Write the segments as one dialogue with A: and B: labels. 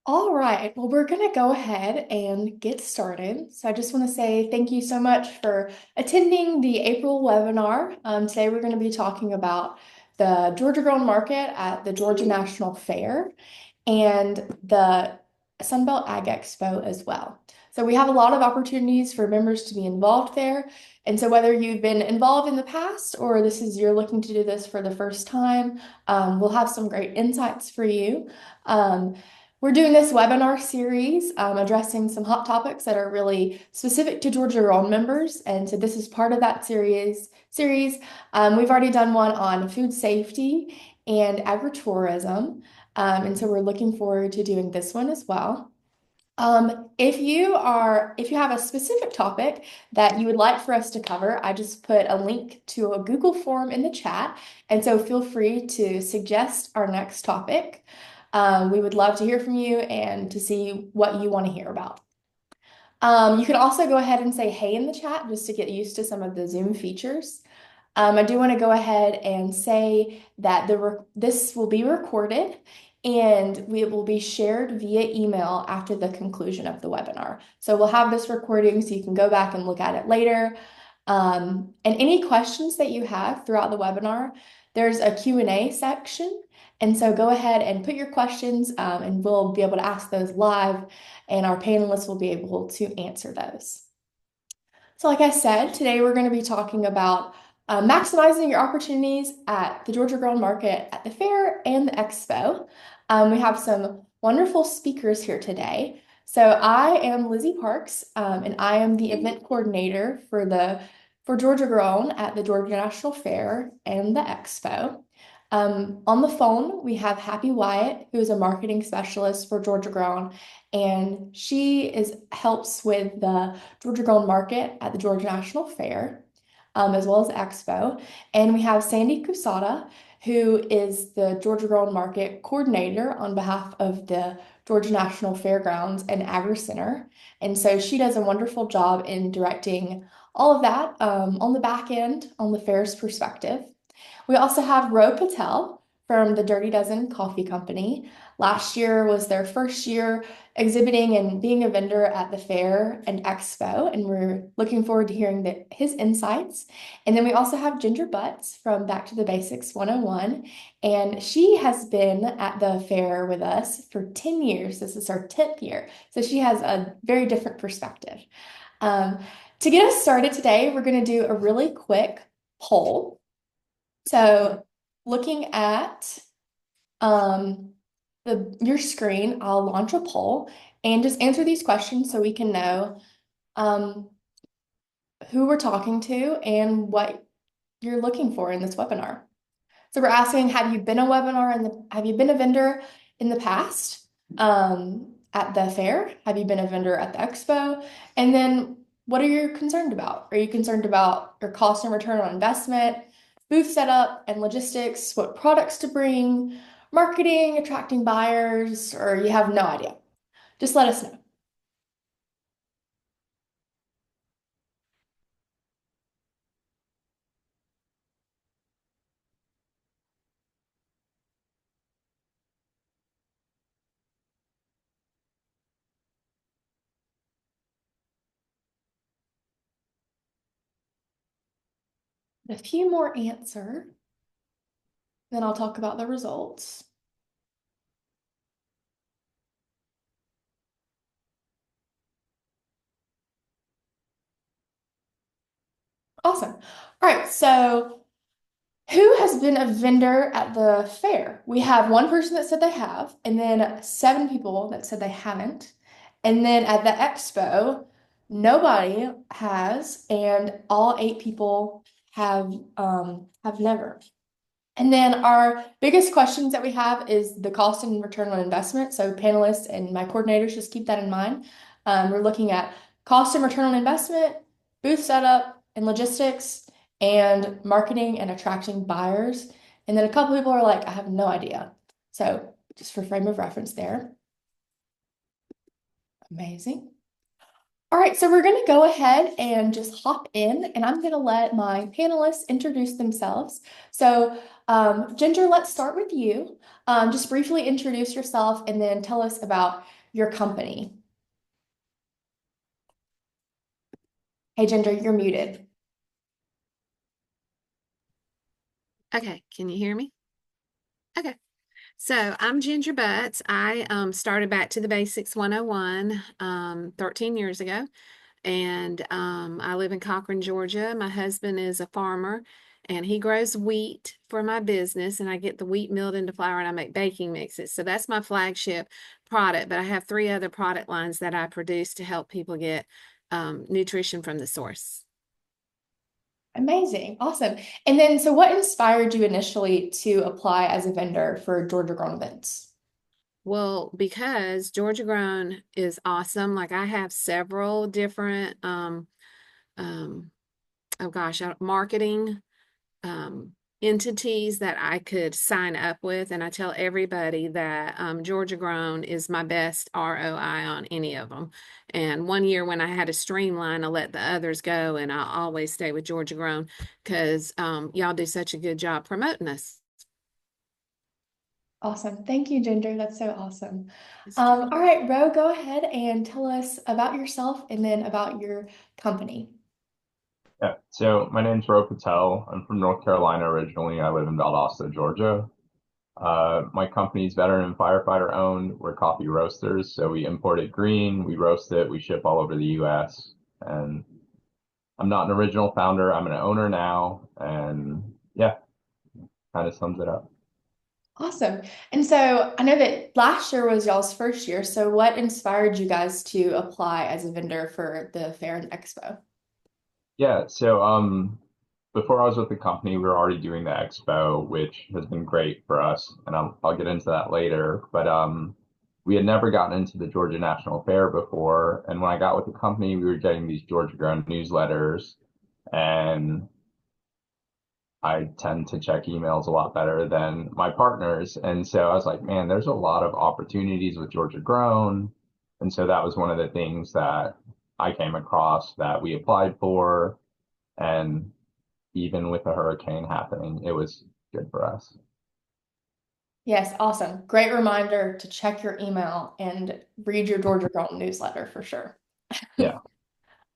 A: All right, well, we're going to go ahead and get started. So I just want to say thank you so much for attending the April webinar. Today we're going to be talking about the Georgia Grown Market at the Georgia National Fair and the Sunbelt Ag Expo as well. So we have a lot of opportunities for members to be involved there. And so whether you've been involved in the past or you're looking to do this for the first time, we'll have some great insights for you. We're doing this webinar series addressing some hot topics that are really specific to Georgia Grown members. And so this is part of that series. We've already done one on food safety and agritourism. And so we're looking forward to doing this one as well. If you have a specific topic that you would like for us to cover, I just put a link to a Google form in the chat. And so feel free to suggest our next topic. We would love to hear from you and to see what you want to hear about. You can also go ahead and say hey in the chat just to get used to some of the Zoom features. I do want to go ahead and say that this will be recorded and we will be shared via email after the conclusion of the webinar. So we'll have this recording so you can go back and look at it later. And any questions that you have throughout the webinar, there's a Q&A section. And so go ahead and put your questions and we'll be able to ask those live and our panelists will be able to answer those. So like I said, today we're going to be talking about maximizing your opportunities at the Georgia Grown Market at the fair and the expo. We have some wonderful speakers here today. So I am Lizzie Parks, and I am the event coordinator for Georgia Grown at the Georgia National Fair and the expo. On the phone, we have Happy Wyatt, who is a marketing specialist for Georgia Grown, and helps with the Georgia Grown Market at the Georgia National Fair, as well as Expo. And we have Sandy Kusada, who is the Georgia Grown Market coordinator on behalf of the Georgia National Fairgrounds and Agricenter. And so she does a wonderful job in directing all of that on the back end, on the fair's perspective. We also have Patel from the Dirty Dozen Coffee Company. Last year was their first year exhibiting and being a vendor at the fair and expo, and we're looking forward to hearing his insights. And then we also have Ginger Butts from Back to the Basics 101, and she has been at the fair with us for 10 years. This is her 10th year, so she has a very different perspective. To get us started today, we're going to do a really quick poll. So looking at your screen, I'll launch a poll and just answer these questions so we can know who we're talking to and what you're looking for in this webinar. So we're asking, have you been a vendor in the past at the fair? Have you been a vendor at the expo? And then what are you concerned about? Are you concerned about your cost and return on investment, booth setup and logistics, what products to bring, marketing, attracting buyers, or you have no idea? Just let us know. A few more answer, then I'll talk about the results. Awesome. All right, so who has been a vendor at the fair? We have one person that said they have, and then 7 people that said they haven't. And then at the expo, nobody has, and all 8 people have never. And then our biggest questions that we have is the cost and return on investment. So panelists and my coordinators just keep that in mind. We're looking at cost and return on investment, booth setup and logistics, and marketing and attracting buyers. And then a couple people are like, I have no idea. So just for frame of reference there. Amazing. All right, so we're going to go ahead and just hop in, and I'm going to let my panelists introduce themselves. So, Ginger, let's start with you. Just briefly introduce yourself and then tell us about your company. Hey, Ginger, you're muted.
B: Okay, can you hear me? Okay. So I'm Ginger Butts. I started Back to the Basics 101 13 years ago, and I live in Cochran, Georgia. My husband is a farmer, and he grows wheat for my business, and I get the wheat milled into flour and I make baking mixes. So that's my flagship product, but I have three other product lines that I produce to help people get nutrition from the source.
A: Amazing. Awesome. And then, so what inspired you initially to apply as a vendor for Georgia Grown events?
B: Well, because Georgia Grown is awesome. Like I have several different um oh gosh, marketing um entities that I could sign up with, and I tell everybody that Georgia Grown is my best ROI on any of them. And one year when I had to streamline, I let the others go, and I always stay with Georgia Grown because y'all do such a good job promoting us.
A: Awesome. Thank you, Ginger. That's so awesome.
B: Yes, ma'am.
A: All right, Ro, go ahead and tell us about yourself and then about your company.
C: Yeah, so my name's Patel. I'm from North Carolina originally. I live in Valdosta, Georgia. My company's veteran and firefighter owned. We're coffee roasters, so we import it green, we roast it, we ship all over the US. And I'm not an original founder, I'm an owner now, and yeah, kind of sums it up.
A: Awesome. And so I know that last year was y'all's first year. So what inspired you guys to apply as a vendor for the fair and expo?
C: Yeah, so before I was with the company, we were already doing the expo, which has been great for us, and I'll get into that later. But we had never gotten into the Georgia National Fair before, and when I got with the company, we were getting these Georgia Grown newsletters, and I tend to check emails a lot better than my partners, and so I was like, man, there's a lot of opportunities with Georgia Grown, and so that was one of the things that I came across that we applied for, and even with a hurricane happening, it was good for us.
A: Yes, awesome. Great reminder to check your email and read your Georgia Grown newsletter for sure.
C: Yeah.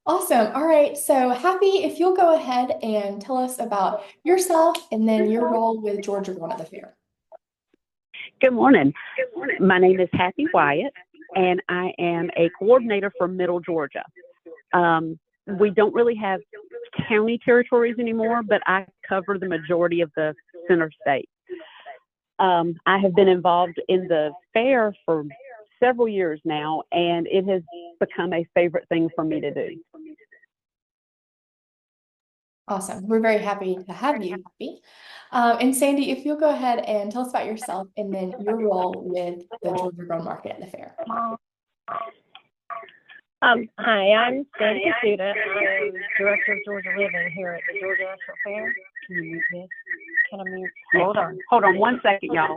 A: Awesome. All right. So happy if you'll go ahead and tell us about yourself and then your role with Georgia Grown at the fair.
D: Good morning. My name is Happy Wyatt, and I am a coordinator for Middle Georgia. We don't really have county territories anymore, but I cover the majority of the center state. I have been involved in the fair for several years now, and it has become a favorite thing for me to do.
A: Awesome. We're very happy to have you, Happy. And Sandy, if you'll go ahead and tell us about yourself and then your role with the Georgia Grown Market at the fair.
E: Hi, I'm Sandy Kusada. I'm Director of Georgia Living here at the Georgia National Fair. Can you mute this? Can I mute?
D: Hold on 1 second, y'all.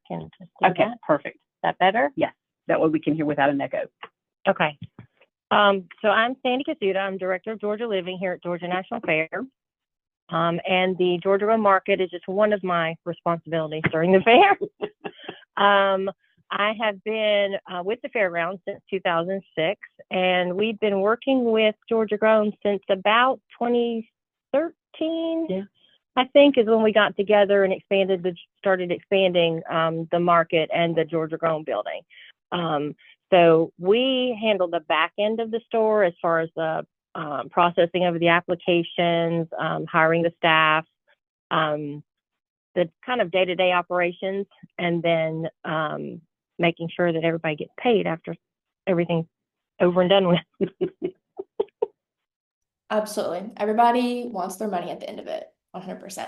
E: Can you just do
D: Okay,
E: that?
D: perfect.
E: Is that better?
D: Yes, that way we can hear without an echo.
E: Okay. So I'm Sandy Kusada. I'm Director of Georgia Living here at Georgia National Fair. And the Georgia Grown Market is just one of my responsibilities during the fair. I have been with the Fairgrounds since 2006, and we've been working with Georgia Grown since about 2013.
D: Yeah.
E: I think is when we got together and started expanding the market and the Georgia Grown building. So we handle the back end of the store as far as the processing of the applications, hiring the staff, the kind of day-to-day operations, and then making sure that everybody gets paid after everything's over and done with.
A: Absolutely. Everybody wants their money at the end of it, 100%.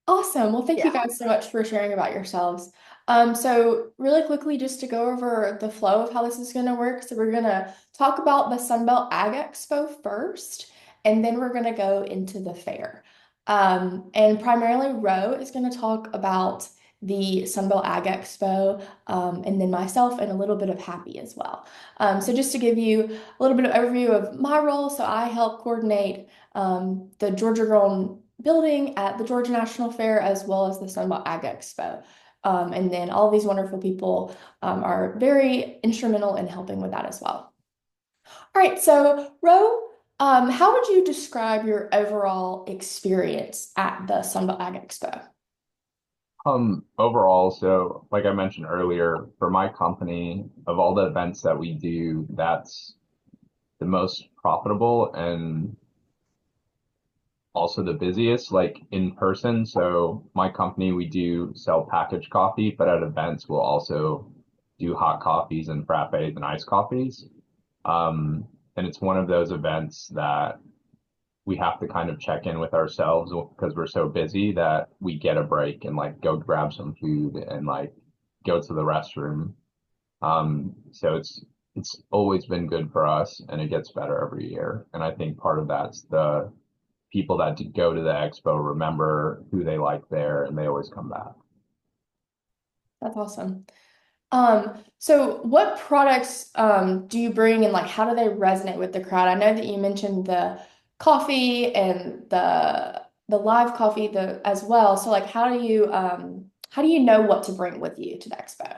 A: Awesome. Well, thank you guys so much for sharing about yourselves. So really quickly, just to go over the flow of how this is going to work. So we're going to talk about the Sunbelt Ag Expo first, and then we're going to go into the fair. And primarily, Ro is going to talk about the Sunbelt Ag Expo, and then myself and a little bit of Happy as well. So just to give you a little bit of overview of my role, so I help coordinate the Georgia Grown building at the Georgia National Fair as well as the Sunbelt Ag Expo. And then all these wonderful people are very instrumental in helping with that as well. All right, so Ro, how would you describe your overall experience at the Sunbelt Ag Expo?
C: Overall, so like I mentioned earlier, for my company, of all the events that we do, that's the most profitable and also the busiest, like in person. So my company, we do sell packaged coffee, but at events, we'll also do hot coffees and frappes and iced coffees. Um, and it's one of those events that we have to kind of check in with ourselves because we're so busy that we get a break and like go grab some food and like go to the restroom. So it's always been good for us and it gets better every year. And I think part of that's the people that go to the expo remember who they like there and they always come back.
A: That's awesome. So what products do you bring and like how do they resonate with the crowd? I know that you mentioned the coffee and the live coffee as well. So like how do you know what to bring with you to the expo?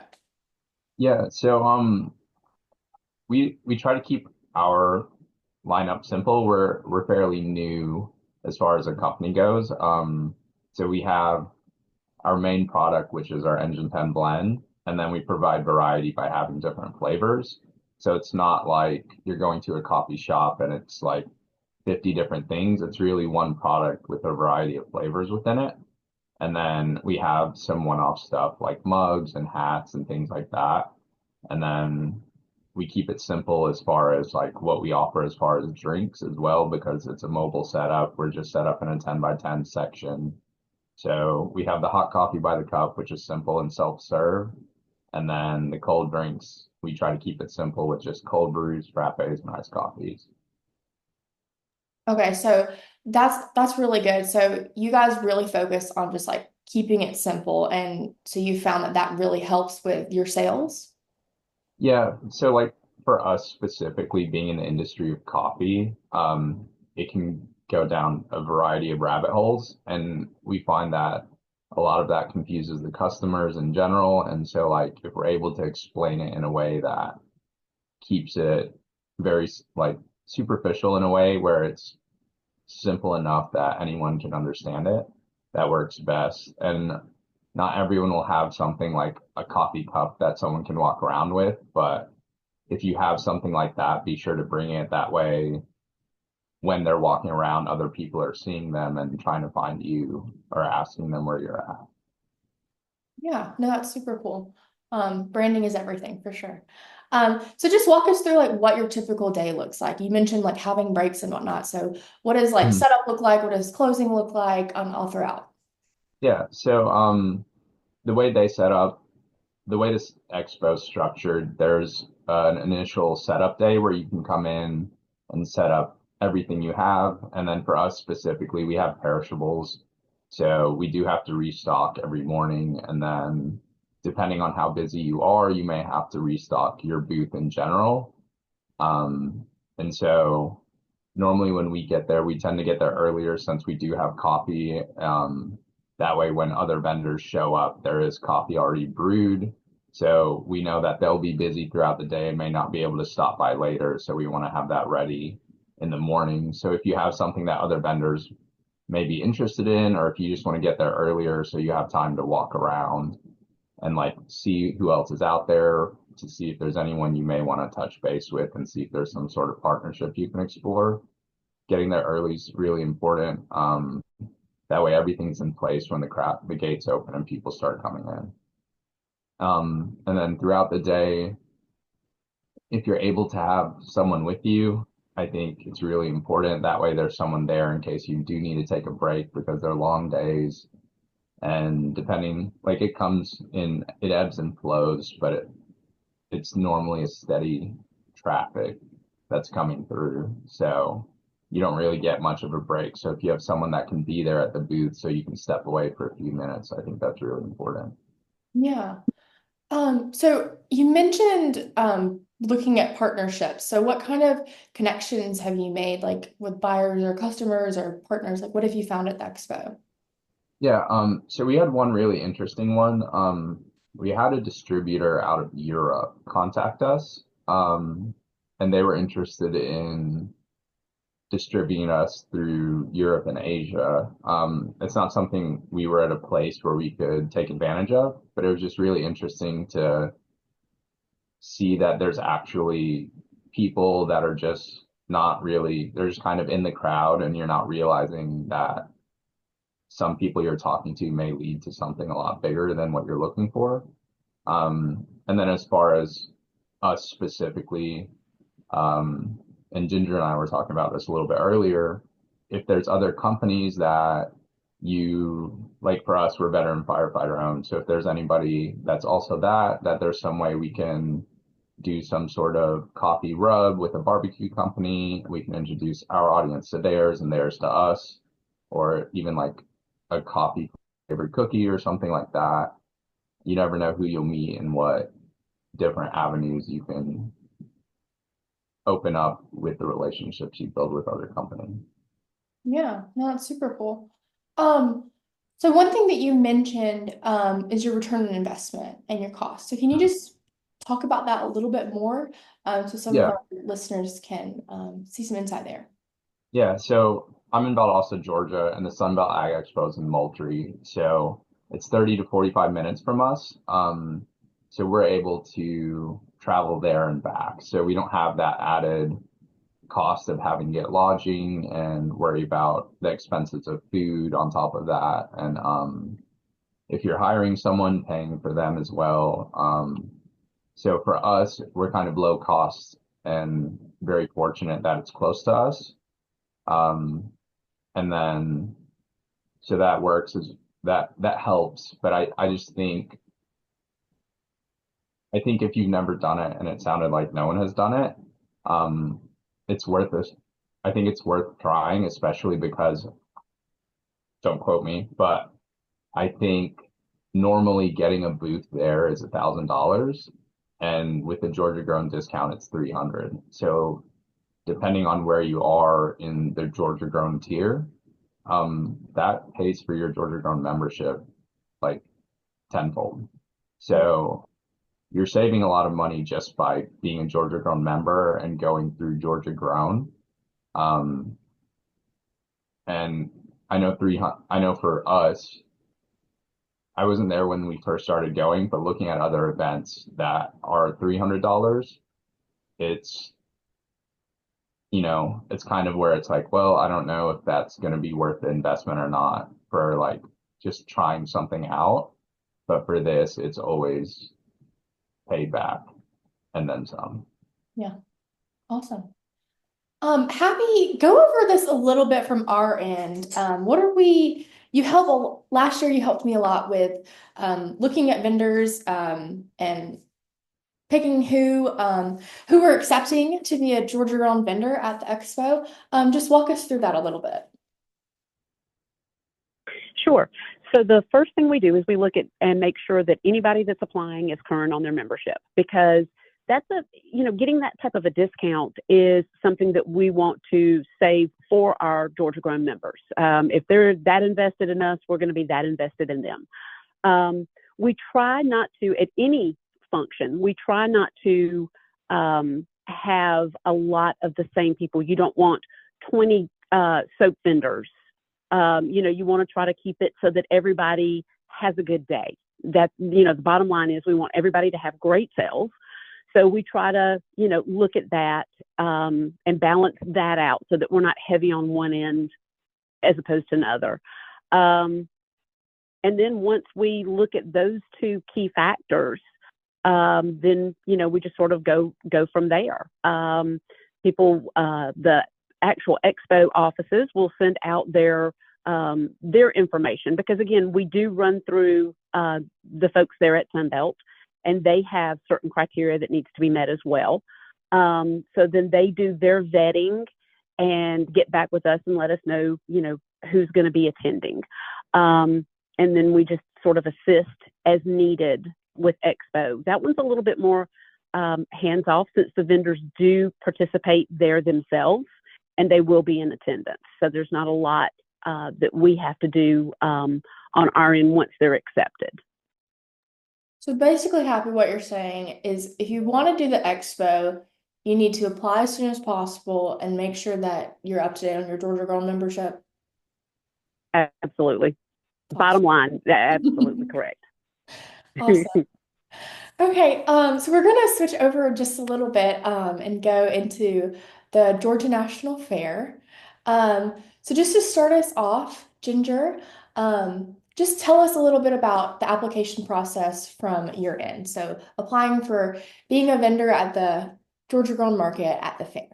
C: Yeah, so we try to keep our lineup simple. We're fairly new as far as a company goes. So we have our main product, which is our Engine 10 blend, and then we provide variety by having different flavors. So it's not like you're going to a coffee shop and it's like 50 different things. It's really one product with a variety of flavors within it. And then we have some one-off stuff like mugs and hats and things like that. And then we keep it simple as far as like what we offer as far as drinks as well, because it's a mobile setup. We're just set up in a 10 by 10 section. So we have the hot coffee by the cup, which is simple and self-serve. And then the cold drinks, we try to keep it simple with just cold brews, frappes, and iced coffees.
A: Okay, so that's really good. So you guys really focus on just like keeping it simple, and so you found that that really helps with your sales.
C: Yeah, so like for us specifically being in the industry of coffee, it can go down a variety of rabbit holes, and we find that a lot of that confuses the customers in general. And so like if we're able to explain it in a way that keeps it very like superficial in a way where it's simple enough that anyone can understand it, that works best. And not everyone will have something like a coffee cup that someone can walk around with, but if you have something like that, be sure to bring it that way. When they're walking around, other people are seeing them and trying to find you or asking them where you're at.
A: Yeah, no, that's super cool. Branding is everything for sure. So just walk us through like what your typical day looks like. You mentioned like having breaks and whatnot. So what does like
C: Mhm.
A: setup look like? What does closing look like all throughout?
C: Yeah, so the way they set up, the way this expo is structured, there's an initial setup day where you can come in and set up everything you have. And then for us specifically, we have perishables. So we do have to restock every morning. And then depending on how busy you are, you may have to restock your booth in general. And so normally when we get there, we tend to get there earlier since we do have coffee. That way, when other vendors show up, there is coffee already brewed. So we know that they'll be busy throughout the day and may not be able to stop by later. So we want to have that ready in the morning. So if you have something that other vendors may be interested in, or if you just want to get there earlier so you have time to walk around and like see who else is out there to see if there's anyone you may want to touch base with and see if there's some sort of partnership you can explore. Getting there early is really important. That way everything's in place when the gates open and people start coming in. And then throughout the day, if you're able to have someone with you, I think it's really important. That way there's someone there in case you do need to take a break because they're long days. And depending, like it ebbs and flows, but it's normally a steady traffic that's coming through. So you don't really get much of a break. So if you have someone that can be there at the booth so you can step away for a few minutes, I think that's really important.
A: Yeah. So you mentioned looking at partnerships. So what kind of connections have you made like with buyers or customers or partners? Like what have you found at the expo?
C: Yeah, so we had one really interesting one. We had a distributor out of Europe contact us, and they were interested in distributing us through Europe and Asia. It's not something we were at a place where we could take advantage of, but it was just really interesting to see that there's actually people that are just not really, they're just kind of in the crowd, and you're not realizing that some people you're talking to may lead to something a lot bigger than what you're looking for. And then as far as us specifically, um, and Ginger and I were talking about this a little bit earlier, if there's other companies that you like, for us, we're veteran firefighter owned. So if there's anybody that's also that there's some way we can do some sort of coffee rub with a barbecue company, we can introduce our audience to theirs and theirs to us, or even like a coffee flavored cookie or something like that. You never know who you'll meet and what different avenues you can open up with the relationships you build with other companies.
A: Yeah, no, that's super cool. Um, so one thing that you mentioned is your return on investment and your cost. So can you just talk about that a little bit more so some of
C: Yeah,
A: our listeners can see some insight there?
C: yeah. So I'm in Valdosta, Georgia, and the Sunbelt Ag Expo is in Moultrie. So it's 30 to 45 minutes from us. So we're able to travel there and back. So we don't have that added cost of having to get lodging and worry about the expenses of food on top of that. And if you're hiring someone, paying for them as well. So for us, we're kind of low cost and very fortunate that it's close to us. Um, and then so that works is that helps. But I just think if you've never done it, and it sounded like no one has done it, um, it's worth this. I think it's worth trying, especially because, don't quote me, but I think normally getting a booth there is $1,000, and with the Georgia Grown discount, it's 300. So depending on where you are in the Georgia Grown tier, that pays for your Georgia Grown membership like tenfold. So you're saving a lot of money just by being a Georgia Grown member and going through Georgia Grown. Um, and I know for us, I wasn't there when we first started going, but looking at other events that are $300, it's, it's kind of where it's like, well, I don't know if that's going to be worth the investment or not for like just trying something out. But for this, it's always paid back and then some.
A: Yeah, awesome. Happy, go over this a little bit from our end. Last year you helped me a lot with looking at vendors and picking who we're accepting to be a Georgia Grown vendor at the expo. Just walk us through that a little bit.
D: Sure. So the first thing we do is we look at and make sure that anybody that's applying is current on their membership, because that's getting that type of a discount is something that we want to save for our Georgia Grown members. If they're that invested in us, we're going to be that invested in them. We try not to, at any function, we try not to have a lot of the same people. You don't want 20 soap vendors. You want to try to keep it so that everybody has a good day. That, the bottom line is we want everybody to have great sales. So we try to, look at that and balance that out so that we're not heavy on one end as opposed to another. And then once we look at those two key factors, then, we just sort of go from there. The actual expo offices will send out their information, because again, we do run through the folks there at Sunbelt, and they have certain criteria that needs to be met as well. So then they do their vetting and get back with us and let us know, who's going to be attending. And then we just sort of assist as needed with Expo. That one's a little bit more hands-off, since the vendors do participate there themselves and they will be in attendance. So there's not a lot that we have to do on on our end once they're accepted.
A: So basically, Happy, what you're saying is if you want to do the expo, you need to apply as soon as possible and make sure that you're up to date on your Georgia Girl membership.
D: Absolutely.
A: Awesome.
D: Bottom line, absolutely correct.
A: Awesome. Okay, so we're gonna switch over just a little bit and go into the Georgia National Fair. So just to start us off, Ginger, just tell us a little bit about the application process from your end. So applying for being a vendor at the Georgia Grown Market at the fair.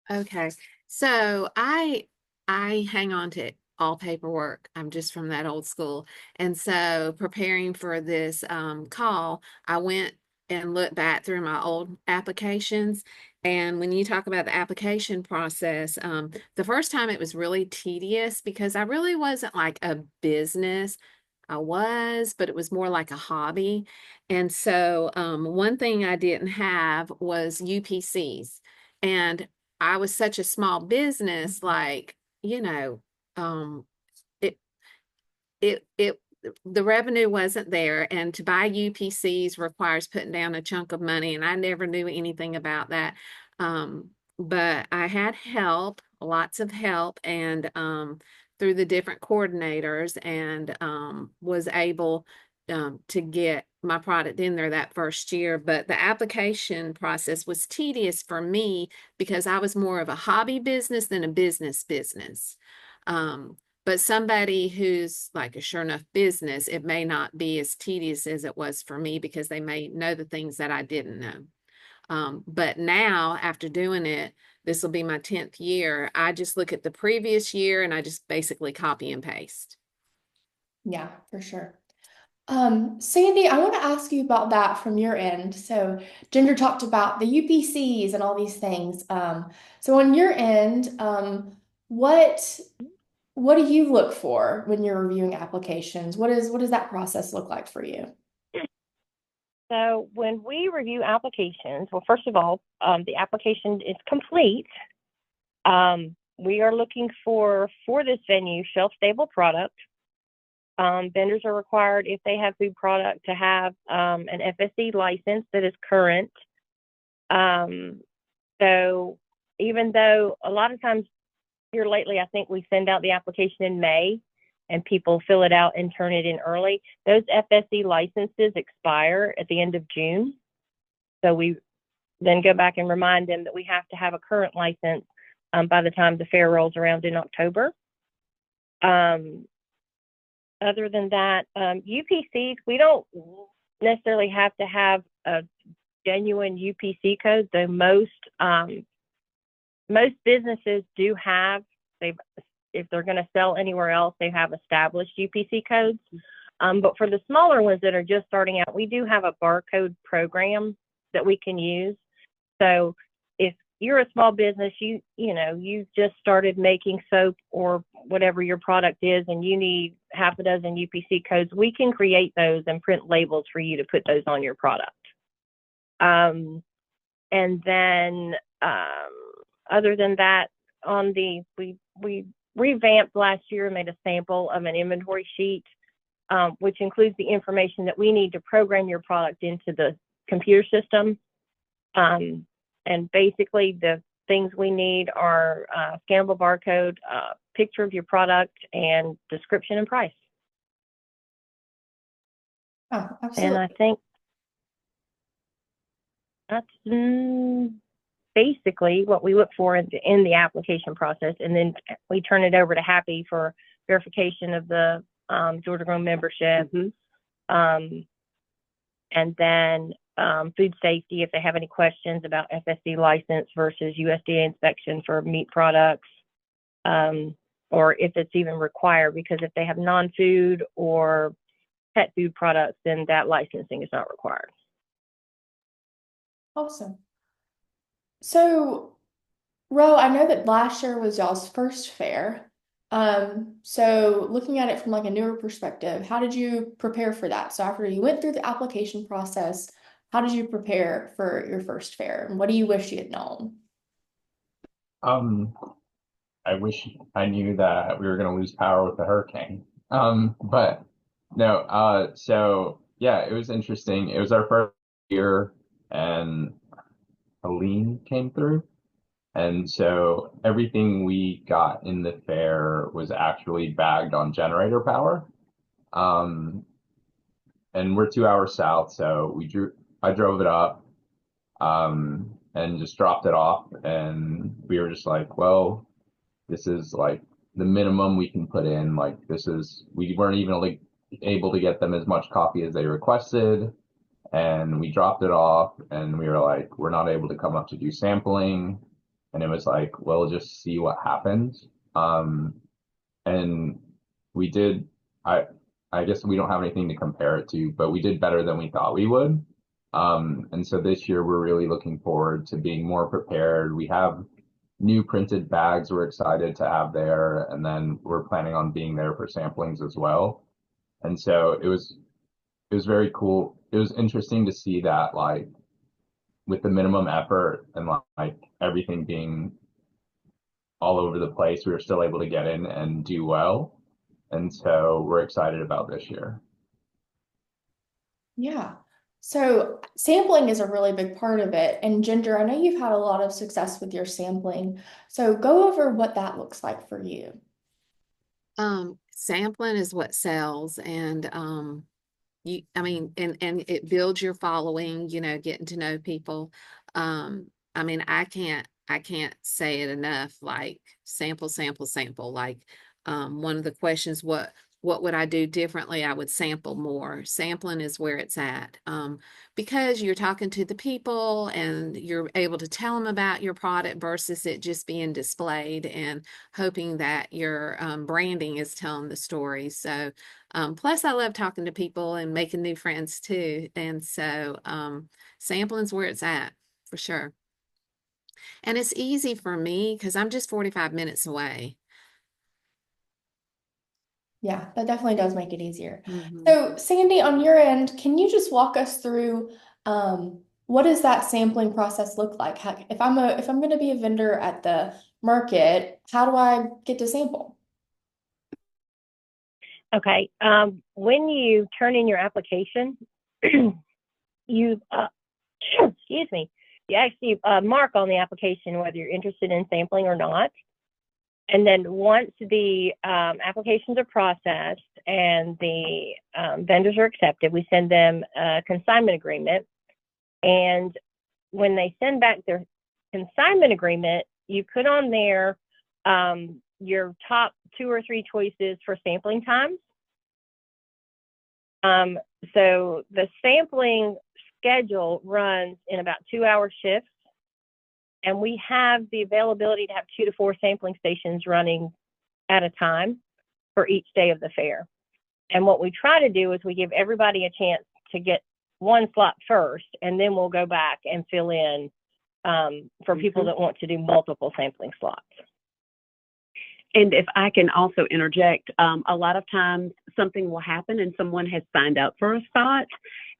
B: Okay, so I hang on to all paperwork. I'm just from that old school. And so preparing for this call, I went and looked back through my old applications. And when you talk about the application process, the first time it was really tedious because I really wasn't like a business. I was, but it was more like a hobby. And so one thing I didn't have was UPCs. And I was such a small business, like, you know, um, it, it, the revenue wasn't there. And to buy UPCs requires putting down a chunk of money. And I never knew anything about that. But I had help, lots of help, and through the different coordinators, and was able to get my product in there that first year. But the application process was tedious for me because I was more of a hobby business than a business. But somebody who's like a sure enough business, it may not be as tedious as it was for me because they may know the things that I didn't know. But now, after doing it, this will be my 10th year. I just look at the previous year and I just basically copy and paste.
A: Yeah, for sure. Sandy, I want to ask you about that from your end. So Ginger talked about the UPCs and all these things. So on your end, what do you look for when you're reviewing applications? What does that process look like for you?
E: So when we review applications, well, first of all, the application is complete. We are looking for this venue, shelf-stable product. Vendors are required, if they have food product, to have an FSC license that is current. So even though a lot of times here lately, I think we send out the application in May and people fill it out and turn it in early. Those FSC licenses expire at the end of June. So we then go back and remind them that we have to have a current license by the time the fair rolls around in October. Other than that, UPCs, we don't necessarily have to have a genuine UPC code, though most businesses do have, if they're going to sell anywhere else, they have established UPC codes. But for the smaller ones that are just starting out, we do have a barcode program that we can use. So if you're a small business, you just started making soap or whatever your product is, and you need half a dozen UPC codes, we can create those and print labels for you to put those on your product. And then other than that, we revamped last year and made a sample of an inventory sheet, which includes the information that we need to program your product into the computer system. And basically the things we need are scannable barcode, picture of your product, and description and price.
A: Oh, absolutely.
E: And I think that's basically what we look for in the application process. And then we turn it over to Happy for verification of the Georgia Grown membership. Mm-hmm. And then food safety, if they have any questions about FSC license versus USDA inspection for meat products, or if it's even required, because if they have non-food or pet food products, then that licensing is not required.
A: Awesome. So, Ro, I know that last year was y'all's first fair. So looking at it from like a newer perspective, how did you prepare for that? So after you went through the application process, how did you prepare for your first fair? And what do you wish you had known?
C: Um, I wish I knew that we were going to lose power with the hurricane. But no, so yeah, it was interesting. It was our first year and Helene came through. And so everything we got in the fair was actually bagged on generator power. Um, and we're 2 hours south, so I drove it up, and just dropped it off. And we were just like, well, this is like the minimum we can put in. Like we weren't even like able to get them as much coffee as they requested. And we dropped it off and we were like, we're not able to come up to do sampling. And it was like, well, just see what happens. And we did, I, I guess we don't have anything to compare it to, but we did better than we thought we would. And so this year we're really looking forward to being more prepared. We have new printed bags we're excited to have there, and then we're planning on being there for samplings as well. And so it was very cool. It was interesting to see that like with the minimum effort and like everything being all over the place, we were still able to get in and do well. And so we're excited about this year.
A: Yeah. So sampling is a really big part of it. And Ginger, I know you've had a lot of success with your sampling. So go over what that looks like for you.
B: Sampling is what sells, and I mean, and it builds your following, getting to know people. I mean, I can't say it enough, like sample, sample, sample. Like, one of the questions, what would I do differently? I would sample more. Sampling is where it's at. Because you're talking to the people and you're able to tell them about your product versus it just being displayed and hoping that your branding is telling the story. So, plus I love talking to people and making new friends too. And so, sampling's where it's at for sure. And it's easy for me because I'm just 45 minutes away.
A: Yeah, that definitely does make it easier.
B: Mhm.
A: So, Sandy, on your end, can you just walk us through what does that sampling process look like? If I'm going to be a vendor at the market, how do I get to sample?
E: Okay. When you turn in your application, you excuse me, you actually mark on the application whether you're interested in sampling or not. And then once the applications are processed and the vendors are accepted, we send them a consignment agreement. And when they send back their consignment agreement, you put on there your top 2 or 3 choices for sampling times. So the sampling schedule runs in about 2-hour shifts. And we have the availability to have 2 to 4 sampling stations running at a time for each day of the fair. And what we try to do is we give everybody a chance to get one slot first, and then we'll go back and fill in for people that want to do multiple sampling slots.
D: And if I can also interject, a lot of times something will happen and someone has signed up for a spot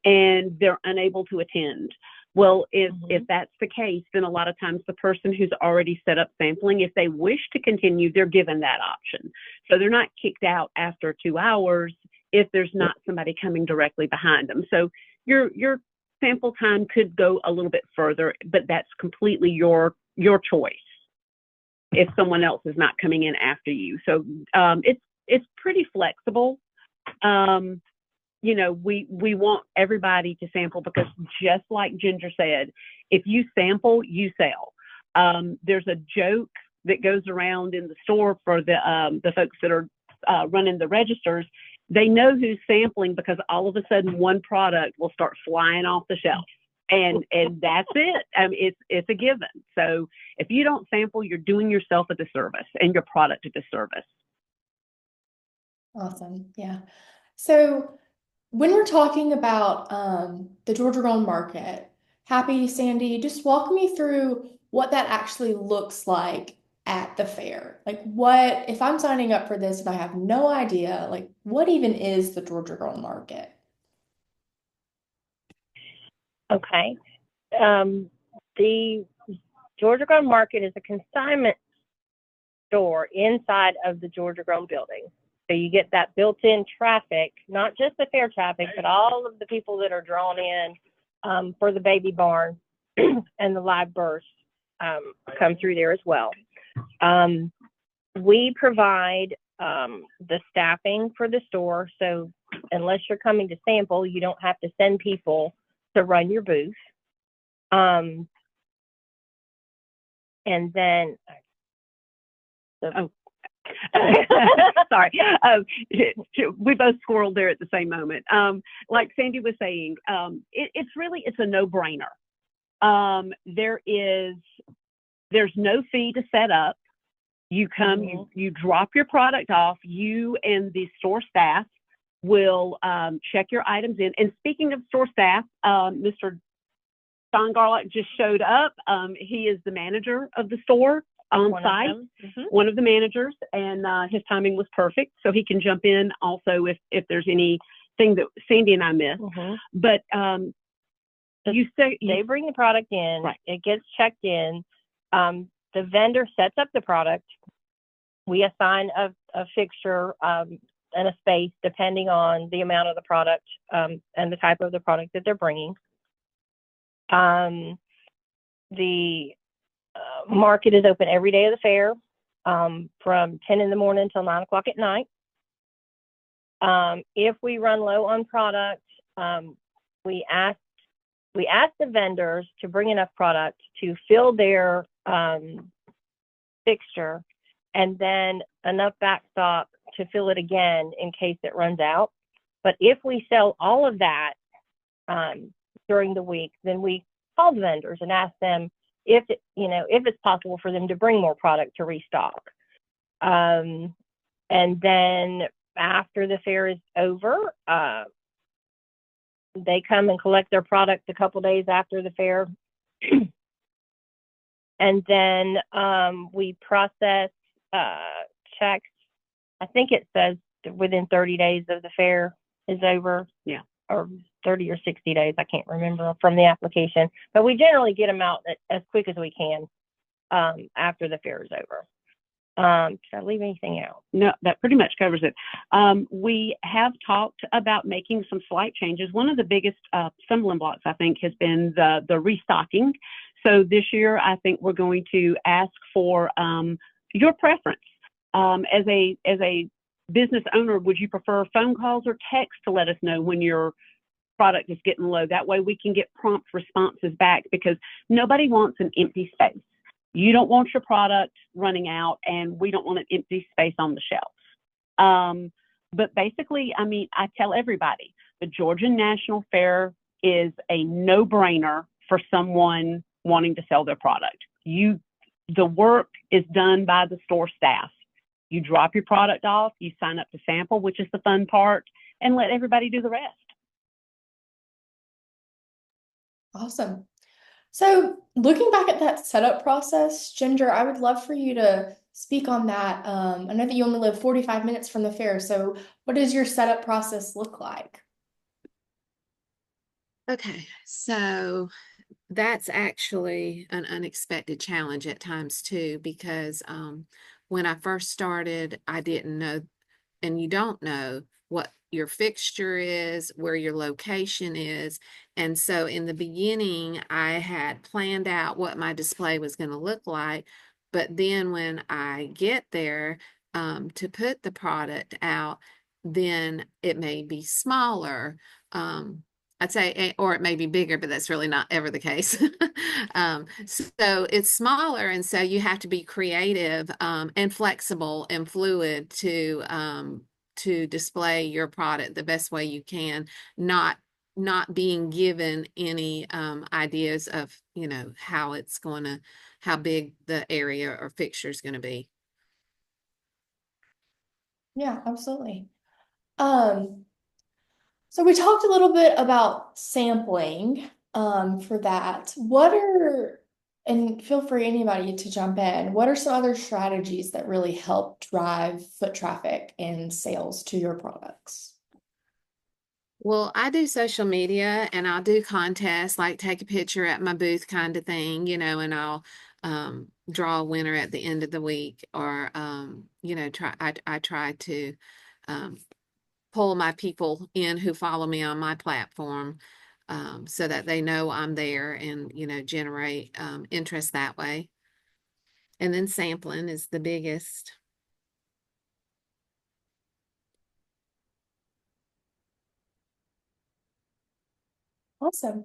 D: and they're unable to attend. Well, if that's the case, then a lot of times the person who's already set up sampling, if they wish to continue, they're given that option. So they're not kicked out after 2 hours if there's not somebody coming directly behind them. So your sample time could go a little bit further, but that's completely your choice if someone else is not coming in after you. So it's pretty flexible. We want everybody to sample because just like Ginger said, if you sample, you sell. There's a joke that goes around in the store for the folks that are running the registers. They know who's sampling because all of a sudden one product will start flying off the shelf. And that's it. It's a given. So if you don't sample, you're doing yourself a disservice and your product a disservice.
A: Awesome. Yeah. So when we're talking about the Georgia Grown Market, Happy Sandy, just walk me through what that actually looks like at the fair. Like what, if I'm signing up for this and I have no idea, like what even is the Georgia Grown Market?
E: Okay. The Georgia Grown Market is a consignment store inside of the Georgia Grown building. So you get that built-in traffic, not just the fair traffic, but all of the people that are drawn in for the baby barn and the live births come through there as well. We provide the staffing for the store. So unless you're coming to sample, you don't have to send people to run your booth. And then,
D: sorry, we both squirreled there at the same moment. Like Sandy was saying, it's a no-brainer. There's no fee to set up. You come, you drop your product off. You and the store staff will check your items in. And speaking of store staff, Mr. Don Garlock just showed up. He is the manager of the store on site, one of the managers, and his timing was perfect, so he can jump in also if there's anything that Sandy and I missed. But you say
E: they bring the product in,
D: right.
E: It gets checked in. The vendor sets up the product. We assign a fixture and a space depending on the amount of the product and the type of the product that they're bringing. The market is open every day of the fair from 10 in the morning until 9 o'clock at night. If we run low on product, we ask the vendors to bring enough product to fill their fixture and then enough backstock to fill it again in case it runs out. But if we sell all of that during the week, then we call the vendors and ask them if it's possible for them to bring more product to restock. And then after the fair is over, they come and collect their product a couple days after the fair. And then we process checks. I think it says within 30 days of the fair is over.
D: Yeah.
E: Or 30 or 60 days. I can't remember from the application. But we generally get them out as quick as we can after the fair is over. Did I leave anything out?
D: No, that pretty much covers it. We have talked about making some slight changes. One of the biggest stumbling blocks, I think, has been the restocking. So this year, I think we're going to ask for your preference. As a business owner, would you prefer phone calls or text to let us know when your product is getting low? That way we can get prompt responses back, because nobody wants an empty space. You don't want your product running out, and we don't want an empty space on the shelves. But basically, I mean, I tell everybody, the Georgia National Fair is a no-brainer for someone wanting to sell their product. The work is done by the store staff. You drop your product off, you sign up to sample, which is the fun part, and let everybody do the rest.
A: Awesome. So looking back at that setup process, Ginger, I would love for you to speak on that. I know that you only live 45 minutes from the fair, so what does your setup process look like?
B: Okay, so that's actually an unexpected challenge at times too, because when I first started, I didn't know, and you don't know what your fixture is, where your location is. And so in the beginning, I had planned out what my display was going to look like. But then when I get there to put the product out, then it may be smaller. I'd say, or it may be bigger, but that's really not ever the case. So it's smaller, and so you have to be creative and flexible and fluid to display your product the best way you can, not being given any ideas of how big the area or fixture is going to be.
A: Yeah, absolutely. So we talked a little bit about sampling for that. And feel free anybody to jump in, what are some other strategies that really help drive foot traffic and sales to your products?
B: Well, I do social media, and I'll do contests like take a picture at my booth kind of thing, and I'll draw a winner at the end of the week, or I try to pull my people in who follow me on my platform, so that they know I'm there, and generate interest that way. And then sampling is the biggest.
A: Awesome.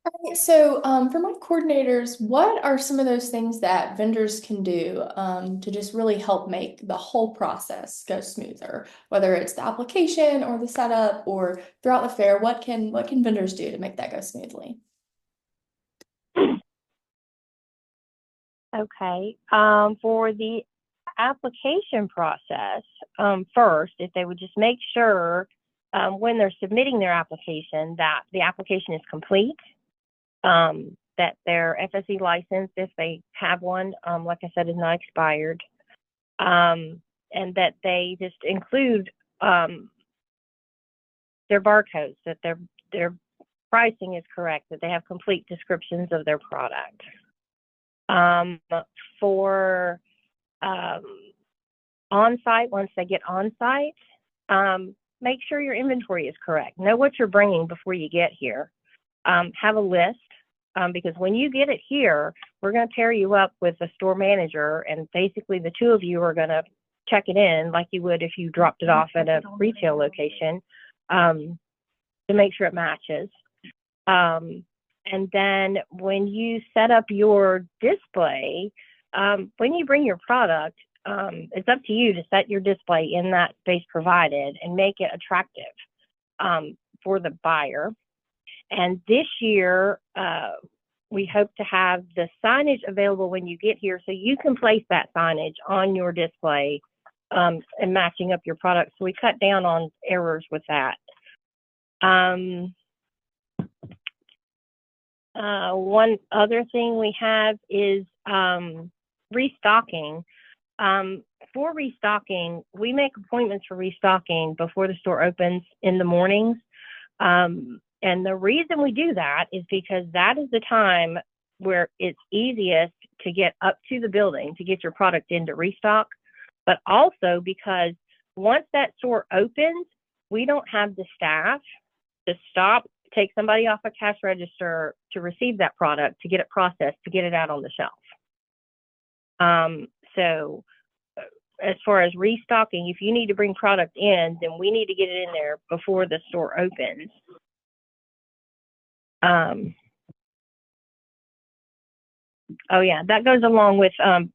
A: All right, so for my coordinators, what are some of those things that vendors can do to just really help make the whole process go smoother, whether it's the application or the setup or throughout the fair? What can vendors do to make that go smoothly?
E: Okay. For the application process, first, if they would just make sure when they're submitting their application that the application is complete, that their FSE license, if they have one, like I said, is not expired, and that they just include their barcodes, that their pricing is correct, that they have complete descriptions of their product. For on-site, once they get on-site, make sure your inventory is correct. Know what you're bringing before you get here. Have a list, because when you get it here, we're going to pair you up with a store manager, and basically the two of you are going to check it in like you would if you dropped it off at a retail location, to make sure it matches. And then when you set up your display, when you bring your product, it's up to you to set your display in that space provided and make it attractive for the buyer. And this year, we hope to have the signage available when you get here, so you can place that signage on your display and matching up your product. So we cut down on errors with that. One other thing we have is restocking. For restocking, we make appointments for restocking before the store opens in the mornings. And the reason we do that is because that is the time where it's easiest to get up to the building to get your product into restock, but also because once that store opens, we don't have the staff to stop, take somebody off a cash register to receive that product, to get it processed, to get it out on the shelf. So as far as restocking, if you need to bring product in, then we need to get it in there before the store opens. Oh yeah, that goes along with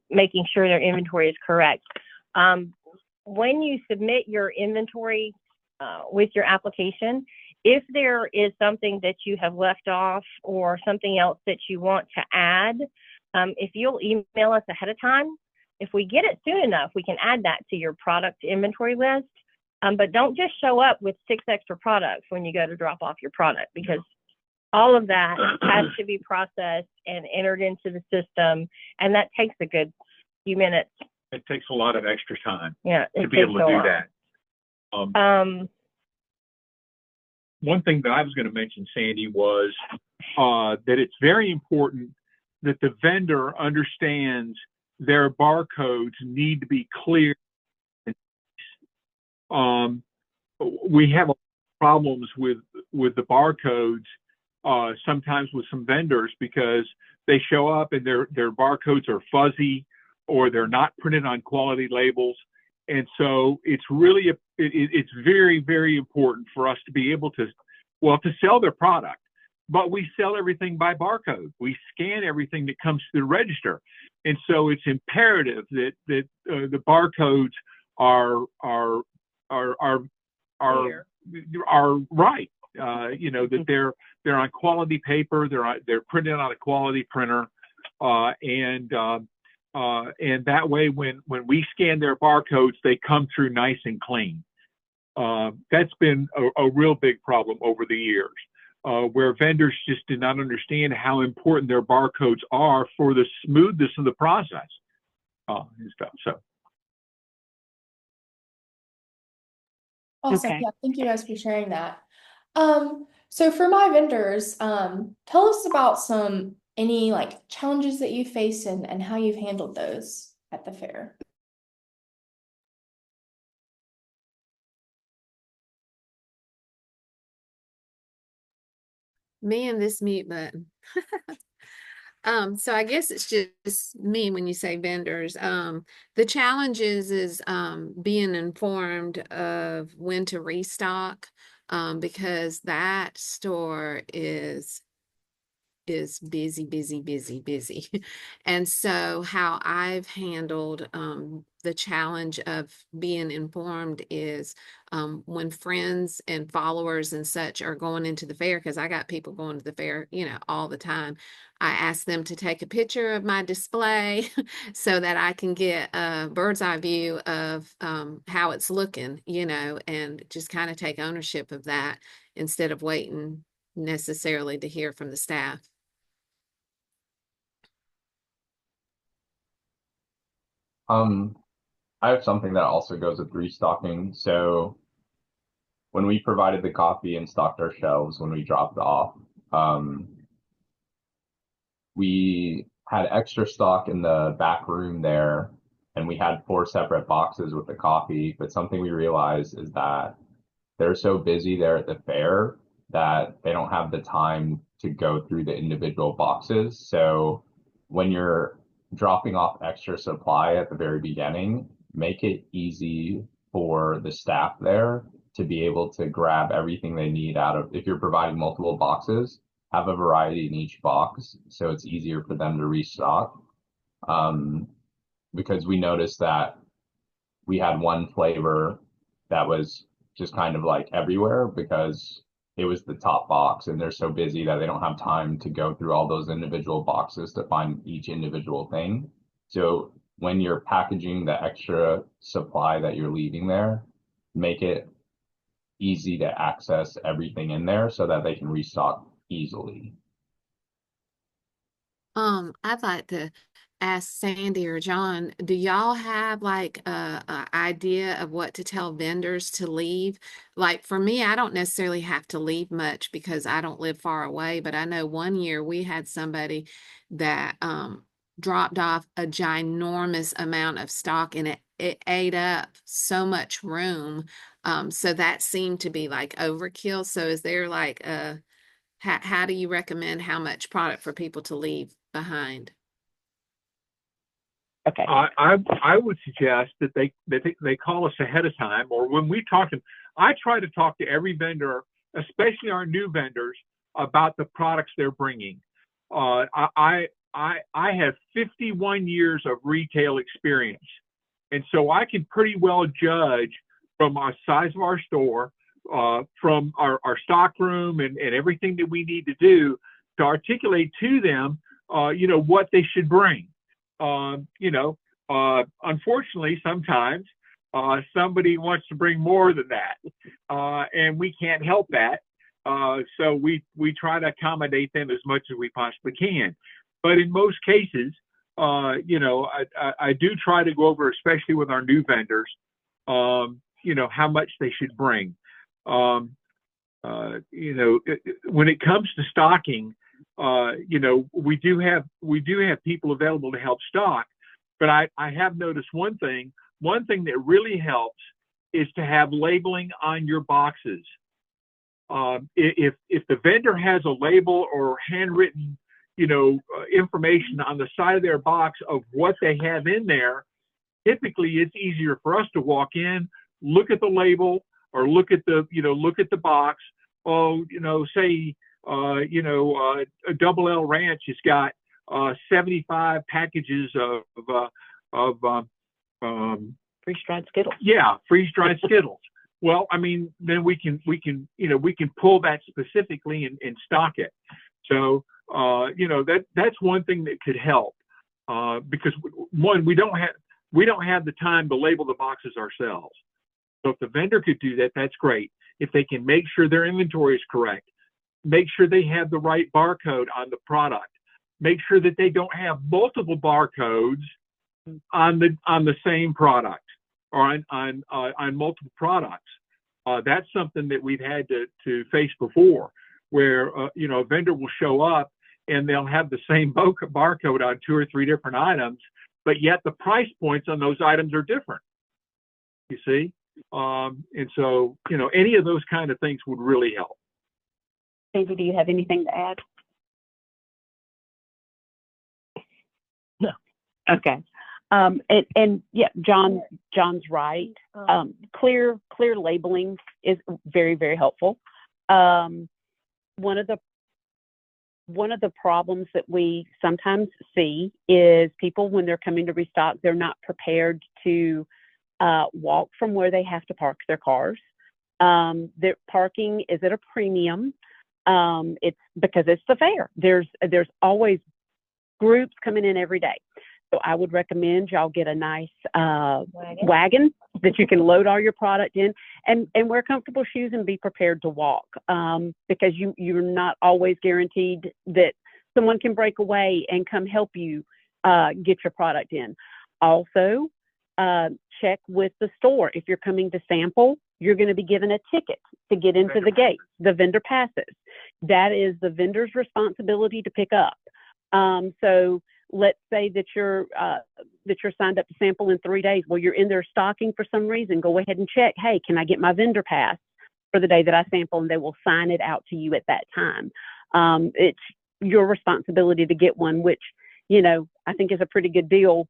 E: making sure their inventory is correct. When you submit your inventory with your application, if there is something that you have left off or something else that you want to add, if you'll email us ahead of time, if we get it soon enough, we can add that to your product inventory list. But don't just show up with 6 extra products when you go to drop off your product, because all of that has to be processed and entered into the system, and that takes a good few minutes.
F: It takes a lot of extra time,
E: yeah,
F: to be able to do that. One thing that I was going to mention, Sandy, was that it's very important that the vendor understands their barcodes need to be clear. We have problems with the barcodes sometimes with some vendors, because they show up and their barcodes are fuzzy or they're not printed on quality labels. And so it's really it's very, very important for us to be able to sell their product, but we sell everything by barcode. We scan everything that comes to the register, and so it's imperative that the barcodes are right. That they're on quality paper. They're printed on a quality printer, and that way when we scan their barcodes, they come through nice and clean. That's been a real big problem over the years, where vendors just did not understand how important their barcodes are for the smoothness of the process and stuff. So.
A: Awesome.
E: Okay.
A: Yeah, thank you guys for sharing that. So for my vendors, tell us about some any like challenges that you faced and how you've handled those at the fair.
B: Me and this mute button. So I guess it's just me when you say vendors. The challenge is being informed of when to restock, because that store is busy, busy, busy, busy. And so how I've handled the challenge of being informed is when friends and followers and such are going into the fair, because I got people going to the fair, all the time. I ask them to take a picture of my display so that I can get a bird's eye view of how it's looking, and just kind of take ownership of that instead of waiting necessarily to hear from the staff.
C: I have something that also goes with restocking. So when we provided the coffee and stocked our shelves when we dropped off, we had extra stock in the back room there, and we had 4 separate boxes with the coffee. But something we realized is that they're so busy there at the fair that they don't have the time to go through the individual boxes. So when you're dropping off extra supply at the very beginning, make it easy for the staff there to be able to grab everything they need out of, if you're providing multiple boxes, have a variety in each box so it's easier for them to restock. Because we noticed that we had one flavor that was just kind of like everywhere because it was the top box, and they're so busy that they don't have time to go through all those individual boxes to find each individual thing. So when you're packaging the extra supply that you're leaving there, make it easy to access everything in there so that they can restock easily.
B: I'd like to ask Sandy or John, do y'all have like a idea of what to tell vendors to leave? Like for me, I don't necessarily have to leave much because I don't live far away, but I know one year we had somebody that dropped off a ginormous amount of stock, and it ate up so much room. So that seemed to be like overkill. So is there like how do you recommend how much product for people to leave behind?
E: Okay.
F: I would suggest that they call us ahead of time, or when we talk to them. I try to talk to every vendor, especially our new vendors, about the products they're bringing. I have 51 years of retail experience, and so I can pretty well judge from our size of our store, from our stock room and everything that we need to do to articulate to them, what they should bring. Unfortunately, sometimes somebody wants to bring more than that, and we can't help that. So we try to accommodate them as much as we possibly can. But in most cases, I do try to go over, especially with our new vendors, how much they should bring. When it comes to stocking, we do have people available to help stock, but I have noticed one thing that really helps is to have labeling on your boxes. If the vendor has a label or handwritten, information on the side of their box of what they have in there, typically it's easier for us to walk in, look at the label, or look at the box. Oh, say, a Double L Ranch has got 75 packages of
E: Freeze-dried Skittles.
F: Yeah, freeze-dried Skittles. Well, I mean, then we can pull that specifically and stock it. So, that's one thing that could help, because one, we don't have the time to label the boxes ourselves. So if the vendor could do that, that's great. If they can make sure their inventory is correct, make sure they have the right barcode on the product, make sure that they don't have multiple barcodes on the same product or on multiple products. That's something that we've had to face before, where a vendor will show up and they'll have the same barcode on 2 or 3 different items, but yet the price points on those items are different. You see? And so, any of those kind of things would really help.
D: Sandy, do you have anything to add?
E: No.
D: Okay. And yeah, John's right. Clear labeling is very, very helpful. One of the problems that we sometimes see is people, when they're coming to restock, they're not prepared to walk from where they have to park their cars. Their parking is at a premium. It's because it's the fair. There's always groups coming in every day. So I would recommend y'all get a nice wagon that you can load all your product in, and wear comfortable shoes and be prepared to walk, because you're not always guaranteed that someone can break away and come help you get your product in. Also, check with the store. If you're coming to sample, you're going to be given a ticket to get into the gate, the vendor passes. That is the vendor's responsibility to pick up. So let's say that you're signed up to sample in 3 days. Well, you're in there stocking for some reason. Go ahead and check. Hey, can I get my vendor pass for the day that I sample? And they will sign it out to you at that time. It's your responsibility to get one, which, I think is a pretty good deal.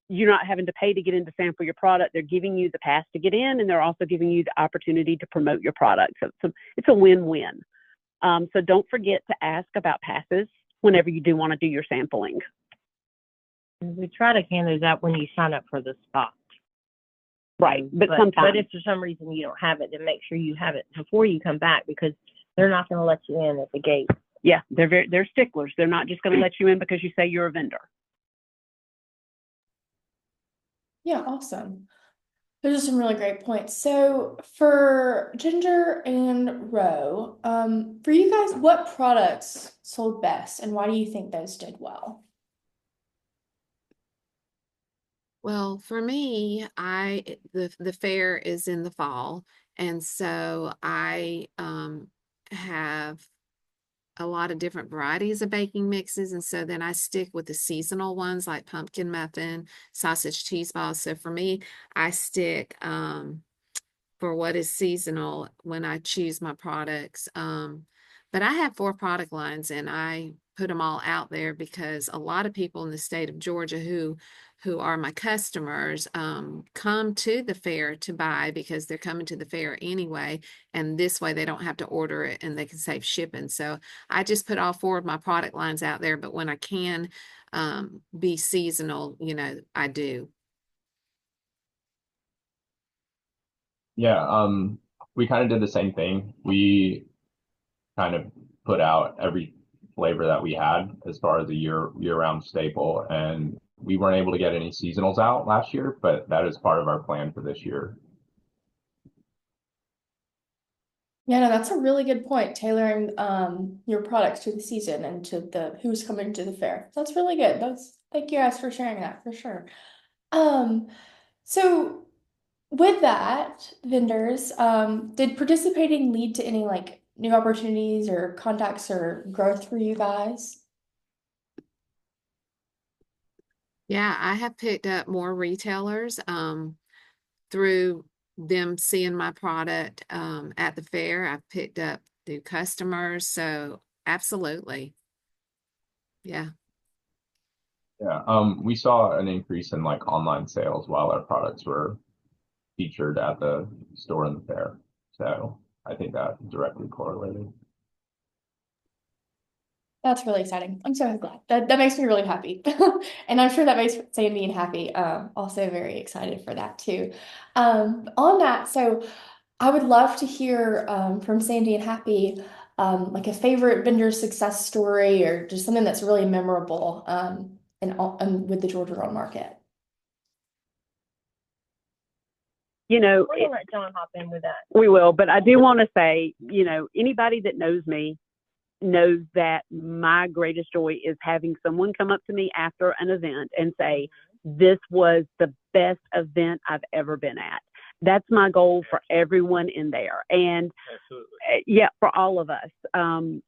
D: You're not having to pay to get in to sample your product. They're giving you the pass to get in, and they're also giving you the opportunity to promote your product. So it's a win-win. So don't forget to ask about passes whenever you do want to do your sampling.
E: We try to hand those out when you sign up for the spot.
D: Right, but sometimes.
E: But if for some reason you don't have it, then make sure you have it before you come back, because they're not going to let you in at the gate.
D: Yeah, they're sticklers. They're not just going to let you in because you say you're a vendor.
A: Yeah, awesome. Those are some really great points. So for Ginger and Ro, for you guys, what products sold best, and why do you think those did well?
B: Well, for me, the fair is in the fall, and so I have a lot of different varieties of baking mixes, and so then I stick with the seasonal ones like pumpkin muffin, sausage cheese balls. So for me, I stick for what is seasonal when I choose my products. But I have 4 product lines, and I put them all out there because a lot of people in the state of Georgia who are my customers come to the fair to buy because they're coming to the fair anyway, and this way they don't have to order it and they can save shipping. So I just put all 4 of my product lines out there, but when I can be seasonal, I do.
C: Yeah, we kind of did the same thing. We kind of put out every flavor that we had as far as a year-round staple, and we weren't able to get any seasonals out last year, but that is part of our plan for this year.
A: Yeah, no, that's a really good point. Tailoring your products to the season and to the who's coming to the fair. That's really good. Thank you guys for sharing that for sure. So with that, vendors, did participating lead to any like new opportunities or contacts or growth for you guys?
B: Yeah, I have picked up more retailers through them seeing my product at the fair. I've picked up new customers, so absolutely. Yeah.
C: Yeah, we saw an increase in like online sales while our products were featured at the store and the fair. So I think that directly correlated.
A: That's really exciting. I'm so glad. That makes me really happy. And I'm sure that makes Sandy and Happy also very excited for that too. On that, so I would love to hear from Sandy and Happy like a favorite vendor success story or just something that's really memorable and with the Georgia Girl Market.
E: We're going to let John hop in with that.
D: We will, but I do want to say, anybody that knows me knows that my greatest joy is having someone come up to me after an event and say, this was the best event I've ever been at. That's my goal for everyone in there. And yeah, for all of us.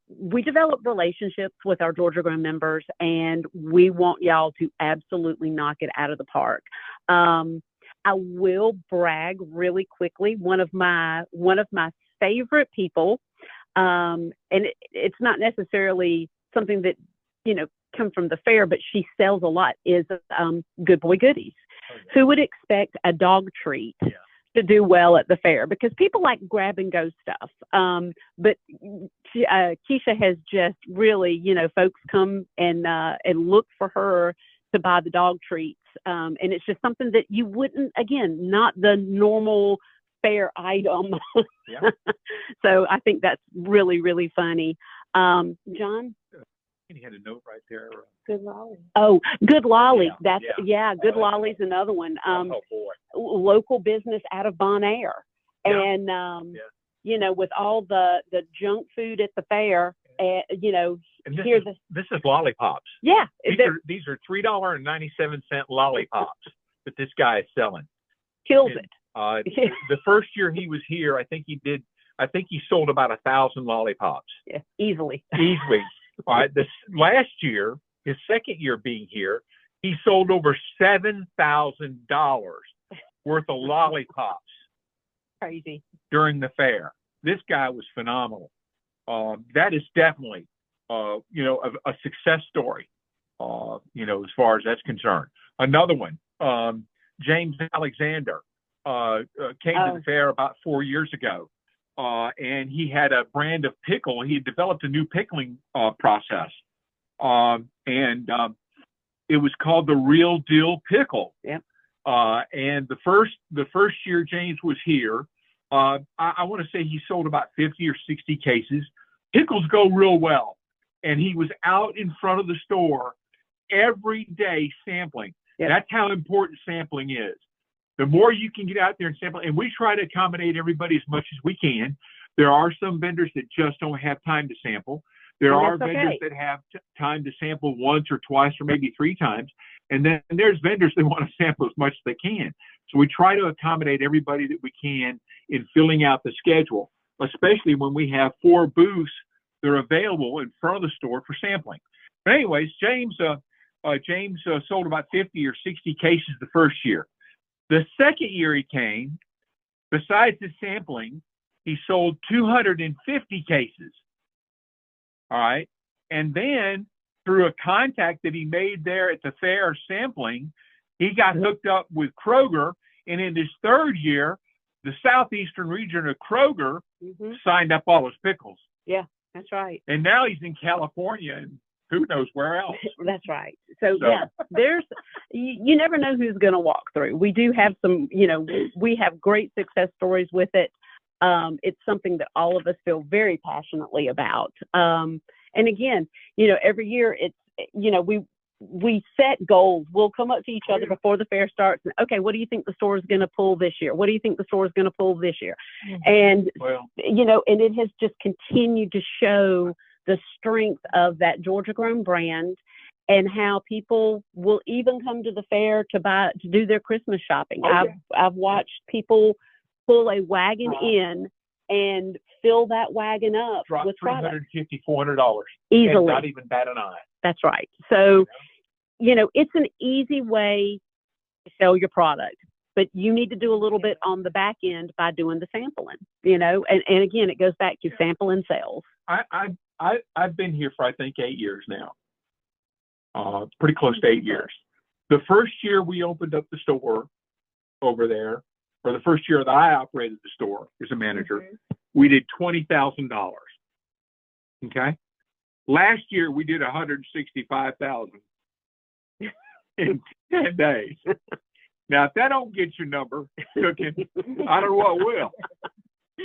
D: We develop relationships with our Georgia Grown members, and we want y'all to absolutely knock it out of the park. I will brag really quickly. One of my favorite people, and it's not necessarily something that, come from the fair, but she sells a lot, is Good Boy Goodies. Who would expect a dog treat to do well at the fair? Because people like grab and go stuff. But Keisha has just really, folks come and look for her to buy the dog treats. And it's just something that you wouldn't, again, not the normal fair item. So I think that's really, really funny. John?
F: He had a note right there.
D: Good Lolly. Oh, Good Lolly. Good Lolly's another one.
F: Oh boy.
D: Local business out of Bon Air. And, with all the junk food at the fair, and
F: this is lollipops.
D: Yeah.
F: These are $3.97 lollipops that this guy is selling.
D: Kills it.
F: The first year he was here, I think he sold about 1,000 lollipops.
D: Yeah, easily.
F: All right. This last year, his second year being here, he sold over $7,000 worth of lollipops.
D: Crazy.
F: During the fair. This guy was phenomenal. That is definitely, a success story, as far as that's concerned. Another one, James Alexander, came to the fair about 4 years ago. And he had a brand of pickle. He had developed a new pickling process. And it was called the Real Deal Pickle.
D: Yep.
F: And the first year James was here, I want to say he sold about 50 or 60 cases. Pickles go real well. And he was out in front of the store every day sampling. Yep. That's how important sampling is. The more you can get out there and sample, and we try to accommodate everybody as much as we can. There are some vendors that just don't have time to sample. There are vendors that have time to sample once or twice or maybe 3 times. And then there's vendors that want to sample as much as they can. So we try to accommodate everybody that we can in filling out the schedule, especially when we have 4 booths that are available in front of the store for sampling. But anyways, James sold about 50 or 60 cases the first year. The second year he came, besides the sampling, he sold 250 cases. All right. And then through a contact that he made there at the fair sampling, he got hooked up with Kroger. And in his third year, the southeastern region of Kroger signed up all his pickles.
D: Yeah, that's right.
F: And now he's in California and who knows where else.
D: That's right. So yeah, there's, you never know who's going to walk through. We do have some, we have great success stories with it. It's something that all of us feel very passionately about. And again, every year it's, we set goals. We'll come up to each other before the fair starts. And, okay, what do you think the store is going to pull this year? What do you think the store is going to pull this year? And, and it has just continued to show the strength of that Georgia Grown brand and how people will even come to the fair to do their Christmas shopping. I've watched people pull a wagon in and fill that wagon up with product.
F: $350, $400
D: easily.
F: And not even bat an eye.
D: That's right. So, it's an easy way to sell your product, but you need to do a little bit on the back end by doing the sampling, and again, it goes back to sample and sales.
F: I've been here for, I think, 8 years now. Pretty close to 8 years. The first year we opened up the store over there, or the first year that I operated the store as a manager, we did $20,000. Okay. Last year we did $165,000 in 10 days. Now, if that don't get your number cooking, I don't know what will.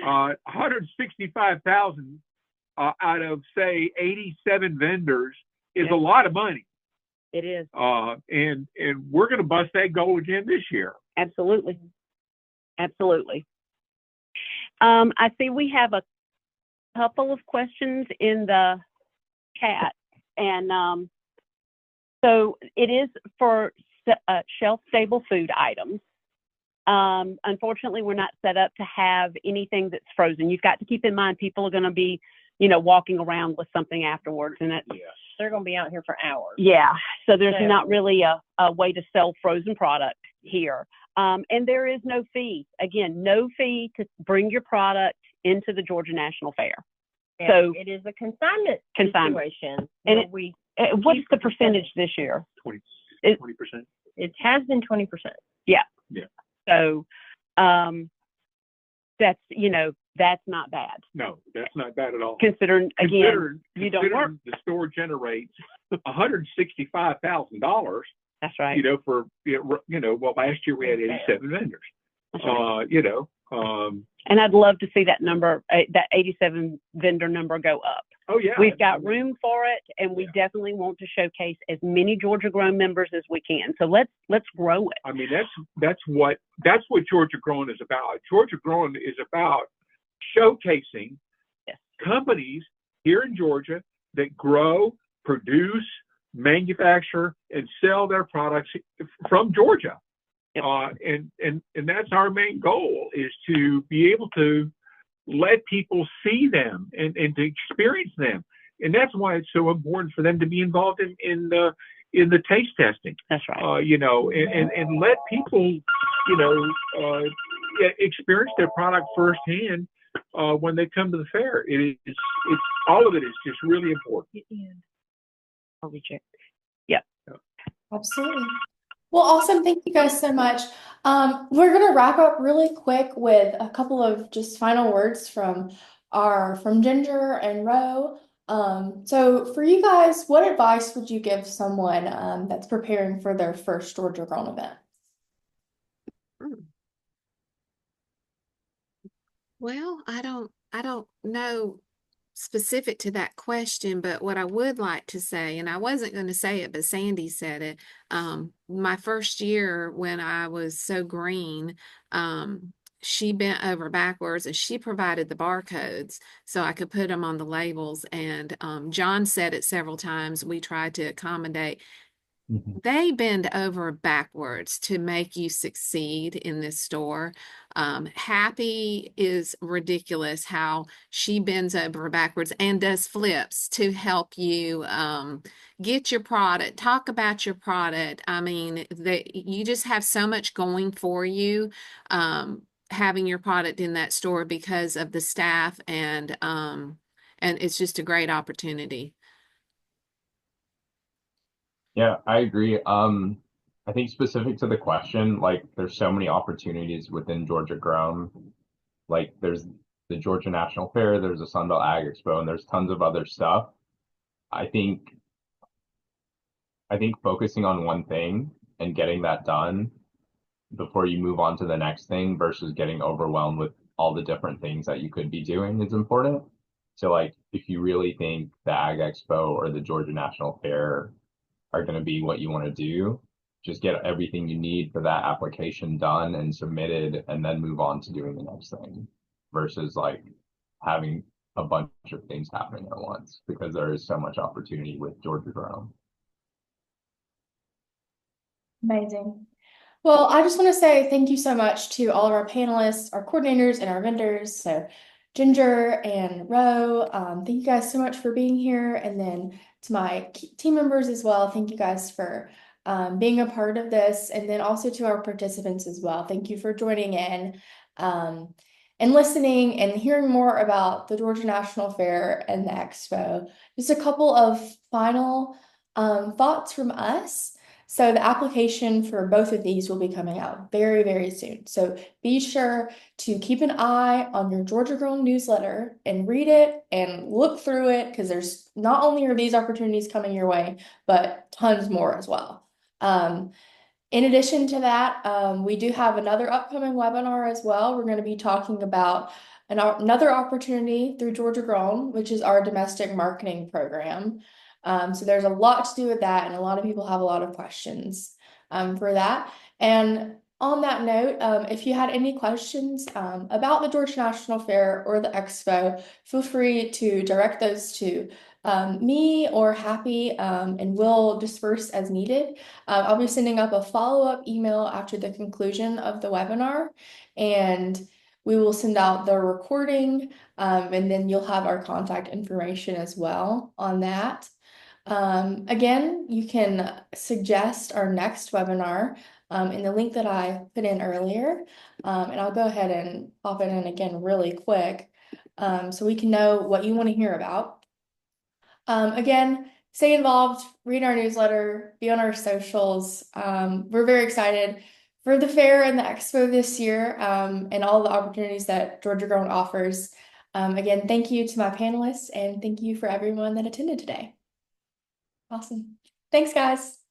F: 165,000 out of say 87 vendors is a lot of money.
D: It is.
F: And we're going to bust that goal again this year.
D: Absolutely. Absolutely. I see we have a couple of questions in the chat, and so it is for shelf-stable food items. Unfortunately, we're not set up to have anything that's frozen. You've got to keep in mind people are going to be, walking around with something afterwards, and it's
E: they're going to be out here for hours.
D: Yeah, so there's not really a way to sell frozen product here. And there is no fee. Again, no fee to bring your product into the Georgia National Fair.
E: And
D: so
E: it is a consignment situation.
D: And what's the percentage this year?
F: 20%.
E: It has been 20%.
D: Yeah.
F: Yeah.
D: So that's not bad.
F: No, that's not bad at all.
D: Considering you don't work.
F: The store generates $165,000.
D: That's right.
F: For last year we had 87 vendors.
D: That's right. And I'd love to see that number, that 87 vendor number, go up.
F: Oh yeah.
D: We've got room for it, and we definitely want to showcase as many Georgia Grown members as we can. So let's grow it.
F: I mean, that's what Georgia Grown is about. Georgia Grown is about showcasing companies here in Georgia that grow, produce, manufacture, and sell their products from Georgia.
D: Yep.
F: And that's our main goal, is to be able to let people see them and to experience them. And that's why it's so important for them to be involved in the taste testing.
D: That's right.
F: And let people, experience their product firsthand when they come to the fair. It's all of it is just really important.
D: I'll reject. Yep.
A: Absolutely. Well, awesome. Thank you guys so much. We're going to wrap up really quick with a couple of just final words from Ginger and Ro. So for you guys, what advice would you give someone that's preparing for their first Georgia Grown event?
B: Well, I don't know specific to that question, but what I would like to say, and I wasn't going to say it, but Sandy said it. My first year when I was so green, she bent over backwards and she provided the barcodes so I could put them on the labels. And John said it several times. We tried to accommodate. They bend over backwards to make you succeed in this store. Happy is ridiculous how she bends over backwards and does flips to help you get your product, talk about your product. I mean, you just have so much going for you having your product in that store because of the staff, and it's just a great opportunity.
C: Yeah, I agree. I think specific to the question, like there's so many opportunities within Georgia Grown. Like there's the Georgia National Fair, there's the Sunbelt Ag Expo, and there's tons of other stuff. I think focusing on one thing and getting that done before you move on to the next thing versus getting overwhelmed with all the different things that you could be doing is important. So like if you really think the Ag Expo or the Georgia National Fair are going to be what you want to do, just get everything you need for that application done and submitted, and then move on to doing the next thing versus like having a bunch of things happening at once, because there is so much opportunity with Georgia Grown.
A: Amazing. Well, I just want to say thank you so much to all of our panelists, our coordinators, and our vendors. So Ginger and Ro, thank you guys so much for being here. And then to my team members as well, thank you guys for being a part of this. And then also to our participants as well. Thank you for joining in and listening and hearing more about the Georgia National Fair and the Expo. Just a couple of final thoughts from us. So the application for both of these will be coming out very, very soon. So be sure to keep an eye on your Georgia Grown newsletter and read it and look through it, because there's not only are these opportunities coming your way, but tons more as well. In addition to that, we do have another upcoming webinar as well. We're going to be talking about another opportunity through Georgia Grown, which is our domestic marketing program. So there's a lot to do with that, and a lot of people have a lot of questions for that. And on that note, if you had any questions about the Georgia National Fair or the Expo, feel free to direct those to me or Happy, and we'll disperse as needed. I'll be sending up a follow-up email after the conclusion of the webinar, and we will send out the recording, and then you'll have our contact information as well on that. Again, you can suggest our next webinar in the link that I put in earlier, and I'll go ahead and pop it in again really quick so we can know what you want to hear about. Again, stay involved, read our newsletter, be on our socials. We're very excited for the fair and the expo this year, and all the opportunities that Georgia Grown offers. Again, thank you to my panelists, and thank you for everyone that attended today. Awesome. Thanks, guys.